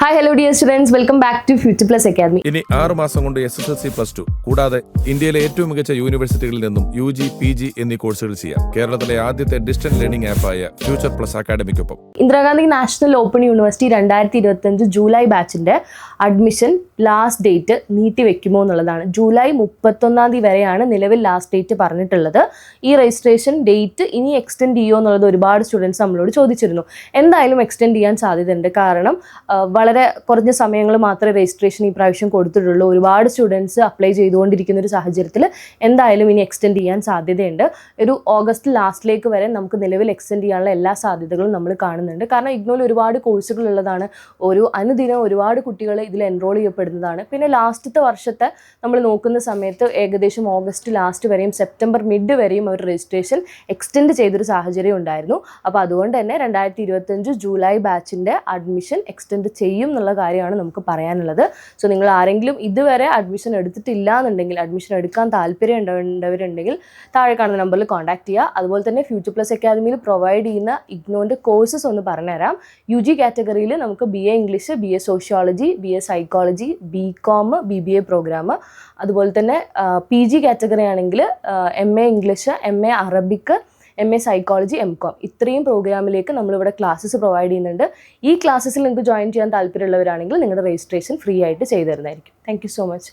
Hi, hello dear students. Welcome back to Future Plus Academy. ഇനി 6 മാസം കൊണ്ട് SSLC +2 കൂടാതെ ഇന്ത്യയിലെ ഏറ്റവും മികച്ച യൂണിവേഴ്സിറ്റികളിൽ നിന്നും UG, PG എന്നീ കോഴ്സുകൾ ചെയ്യാം. കേരളത്തിലെ ആദ്യത്തെ ഡിസ്റ്റൻസ് ലേണിംഗ് ആപ്പായ ഫ്യൂച്ചർ പ്ലസ് അക്കാഡമിക്കൊപ്പം Indira Gandhi National Open University 2025 July ബാച്ചിന്റെ അഡ്മിഷൻ ലാസ്റ്റ് ഡേറ്റ് നീട്ടി വെക്കുമോ എന്നുള്ളതാണ്. ജൂലൈ 31 വരെയാണ് നിലവിൽ ലാസ്റ്റ് ഡേറ്റ് പറഞ്ഞിട്ടുള്ളത്. ഈ രജിസ്ട്രേഷൻ ഡേറ്റ് ഇനി എക്സ്റ്റെൻഡ് ചെയ്യുമോ എന്നുള്ളത് ഒരുപാട് സ്റ്റുഡൻസ് നമ്മളോട് ചോദിച്ചിരുന്നു. എന്തായാലും എക്സ്റ്റെൻഡ് ചെയ്യാൻ സാധ്യതയുണ്ട്. കാരണം വളരെ കുറഞ്ഞ സമയങ്ങൾ മാത്രമേ രജിസ്ട്രേഷൻ ഈ പ്രാവശ്യം കൊടുത്തിട്ടുള്ളൂ. ഒരുപാട് സ്റ്റുഡൻസ് അപ്ലൈ ചെയ്തുകൊണ്ടിരിക്കുന്ന ഒരു സാഹചര്യത്തിൽ എന്തായാലും ഇനി എക്സ്റ്റെൻഡ് ചെയ്യാൻ സാധ്യതയുണ്ട്. ഒരു ഓഗസ്റ്റ് ലാസ്റ്റിലേക്ക് വരെ നമുക്ക് നിലവിൽ എക്സ്റ്റെൻഡ് ചെയ്യാനുള്ള എല്ലാ സാധ്യതകളും നമ്മൾ കാണുന്നുണ്ട്. കാരണം ഇഗ്നോയിൽ ഒരുപാട് കോഴ്സുകൾ ഉള്ളതാണ്. അനുദിനം ഒരുപാട് കുട്ടികൾ ഇതിൽ എൻറോൾ ചെയ്യപ്പെടുന്നതാണ്. പിന്നെ ലാസ്റ്റത്തെ വർഷത്തെ നമ്മൾ നോക്കുന്ന സമയത്ത് ഏകദേശം ഓഗസ്റ്റ് ലാസ്റ്റ് വരെയും സെപ്റ്റംബർ മിഡ് വരെയും അവർ രജിസ്ട്രേഷൻ എക്സ്റ്റെൻഡ് ചെയ്തൊരു സാഹചര്യം ഉണ്ടായിരുന്നു. അപ്പോൾ അതുകൊണ്ട് തന്നെ 2025 ജൂലൈ ബാച്ചിൻ്റെ അഡ്മിഷൻ എക്സ്റ്റെൻഡ് ചെയ്യും എന്നുള്ള കാര്യമാണ് നമുക്ക് പറയാനുള്ളത്. സോ നിങ്ങൾ ആരെങ്കിലും ഇതുവരെ അഡ്മിഷൻ എടുത്തിട്ടില്ല എന്നുണ്ടെങ്കിൽ, അഡ്മിഷൻ എടുക്കാൻ താല്പര്യം ഉണ്ടവരുണ്ടെങ്കിൽ താഴെ കാണുന്ന നമ്പറിൽ കോൺടാക്ട് ചെയ്യുക. അതുപോലെ തന്നെ ഫ്യൂച്ചർ പ്ലസ് അക്കാദമിയിൽ പ്രൊവൈഡ് ചെയ്യുന്ന ഇഗ്നോൻ്റെ കോഴ്സസ് ഒന്ന് പറഞ്ഞുതരാം. UG കാറ്റഗറിയിൽ നമുക്ക് BA English, BA sociology, BA psychology, BCom, BBA programme. അതുപോലെ തന്നെ PG കാറ്റഗറി ആണെങ്കിൽ MA English, MA Arabic, MA psychology, MCom ഇത്രയും പ്രോഗ്രാമിലേക്ക് നമ്മളിവിടെ ക്ലാസ്സസ് പ്രൊവൈഡ് ചെയ്യുന്നുണ്ട്. ഈ ക്ലാസ്സസിൽ നിങ്ങൾക്ക് ജോയിൻ ചെയ്യാൻ താല്പര്യമുള്ളവരാണെങ്കിൽ നിങ്ങളുടെ രജിസ്ട്രേഷൻ ഫ്രീ ആയിട്ട് ചെയ്തു തരുന്നതായിരിക്കും. Thank you so much.